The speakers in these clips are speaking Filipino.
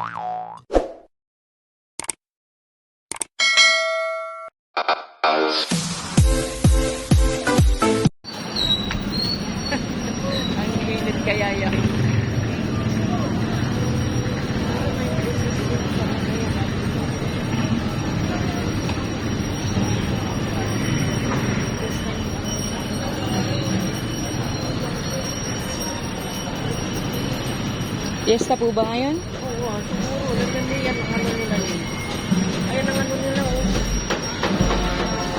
Ang init kaya yan. Fiesta po ba ngayon? Oo, siguro. Depende yan ang ano nila yun. Ayan ang ano nila, oh.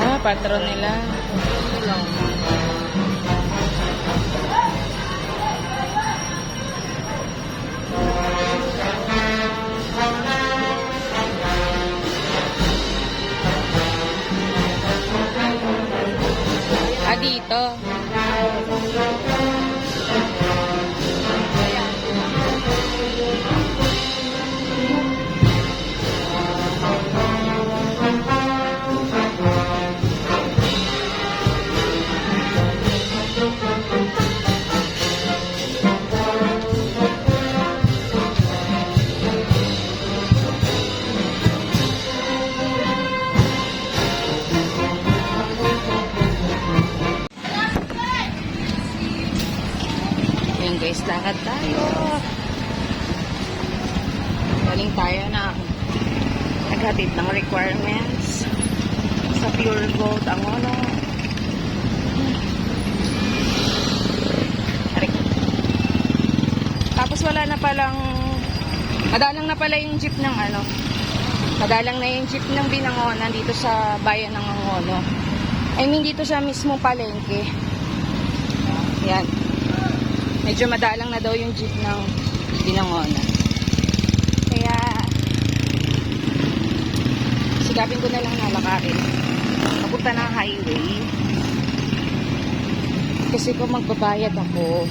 Ah, patron nila. Ano nila, oh. Ah, dito. Ayun guys, lakad tayo. Galing tayo na naghatid ng requirements sa Pure Gold Angono. Tapos wala na palang madalang na pala yung jeep ng ano. Madalang na yung jeep ng Binangonan dito sa bayan ng Angono. I mean dito sa mismo palengke. Yan. Medyo madalang na daw yung jeep ng Binangonan. Kaya sigapin ko na lang nalakarin. Papunta na highway. Kasi kung magbabayad ako,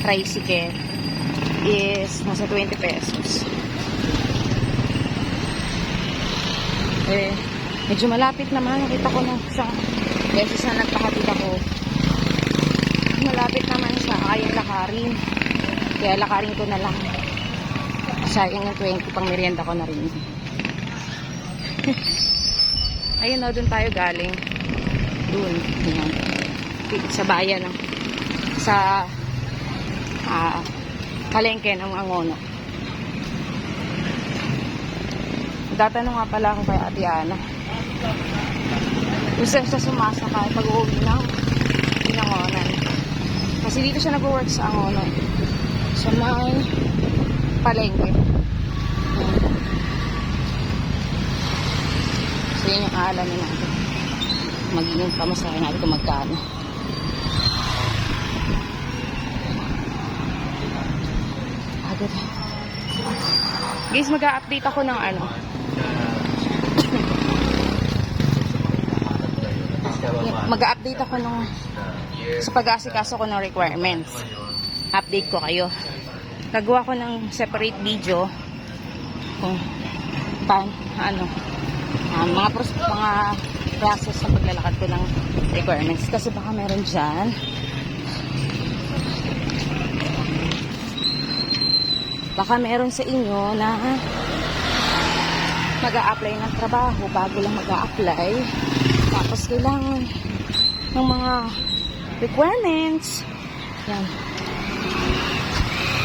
tricycle is nasa 20 pesos. Eh, medyo malapit naman. Nakita ko na isang beses na nagpahatid ako. Malapit naman siya. Kaya lakarin. Kaya lakarin ko na lang. Sayang yung 20 pang merienda ko na rin. Ayun o, dun tayo galing. Dun. Yan. Sa bayan. Sa palengke ng Angono. Tatanong nga pala ako kay Ate Ana. Kung saan siya sumasakay pag uuwi ng Binangonan. Kasi dito siya nag-work sa Angono. Sa may palengke. So yun yung aalamin natin. Magiging pamasahe natin kung magkano. Agad. Guys, mag-a-update ako ng ano. Mag-a-update ako ng sa pag-aasikaso ko ng requirements. Update ko kayo. Nagawa ko ng separate video kung paano mga process sa paglalakad ko ng requirements. Kasi baka meron dyan baka meron sa inyo na mag-a-apply ng trabaho bago lang mag-a-apply, tapos kailangan ng mga requirements. Yan,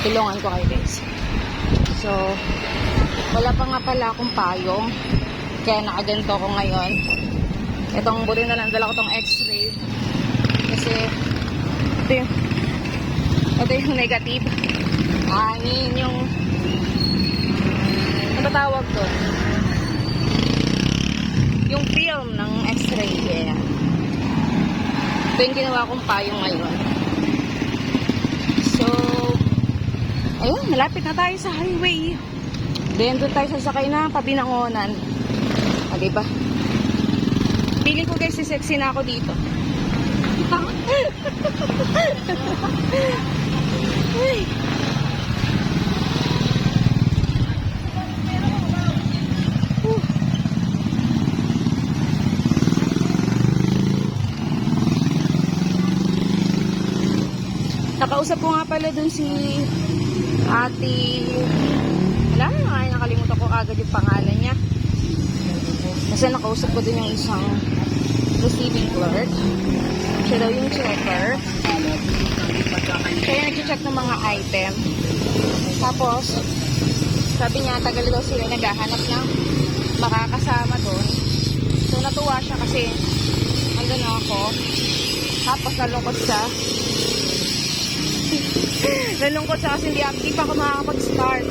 tulungan ko kayo guys. So wala pa nga pala akong payong, kaya nakaganto ko ngayon. Itong buti na lang dala ko tong x-ray kasi ito yung negative. Hangin yung ano tawag doon? Yung film ng x-ray. Yeah. Ito yung ginawa kong payong ngayon. So ayun, malapit na tayo sa highway. Then doon tayo sasakay na Pabinangonan. Ah, diba? Feeling ko guys, si sexy na ako dito. Ay. Nakausap ko nga pala dun si Ate Wala na, ay nakalimutan ko agad yung pangalan niya. Kasi nakausap ko din yung isang receiving clerk. Siya daw yung checker. Kaya nag-check ng mga item. Tapos, sabi niya, tagal daw sila naghahanap ng makakasama doon. So, natuwa siya kasi andun na ako. Tapos, nalungkot siya. Nalungkot siya kasi hindi pa ako makakapag-start.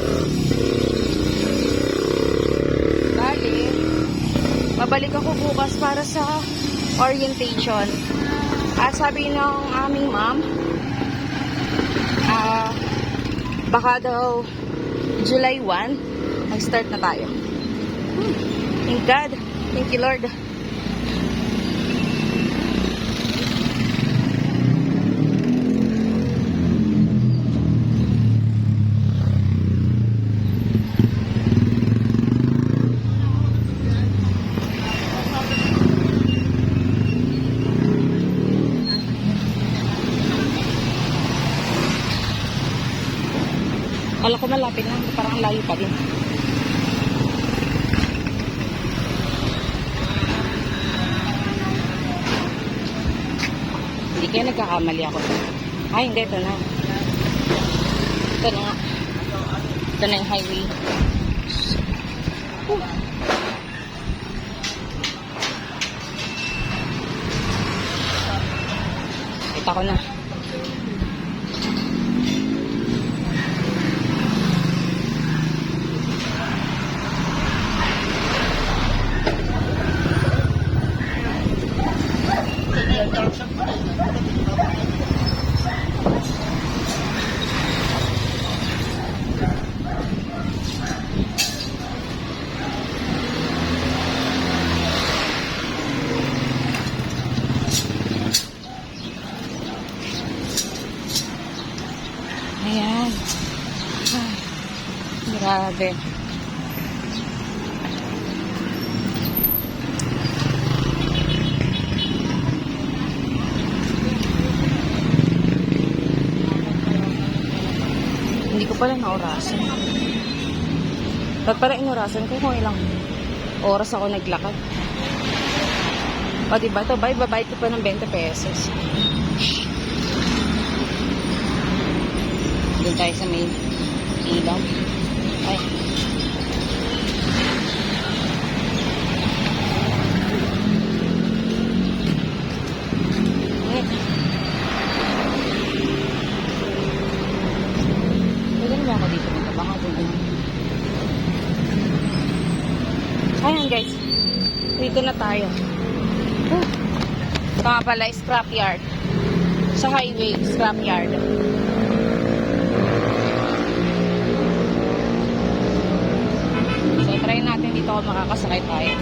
Bali, babalik ako bukas para sa orientation. At sabi ng aming ma'am, baka daw July 1, mag-start na tayo. Thank God. Thank you, Lord. Kala ko malapit na, parang layo pa din. Hindi kaya nagkakamali ako. Ay, hindi, ito na. Ito na nga. Ito na yung highway. Kita ko na. Ayan. Grabe. Hindi ko pala naorasan. Ba't para inorasan ko kung ilang oras ako naglakad? O diba ito, babayad ko pa ng 20 pesos. Doon tayo sa may ilaw. Ay. Pwede naman ako dito. Baka doon. Ayan guys. Dito na tayo. Ito nga pala, scrapyard. Sa highway, scrapyard. So, try natin dito kung makakasakay tayo.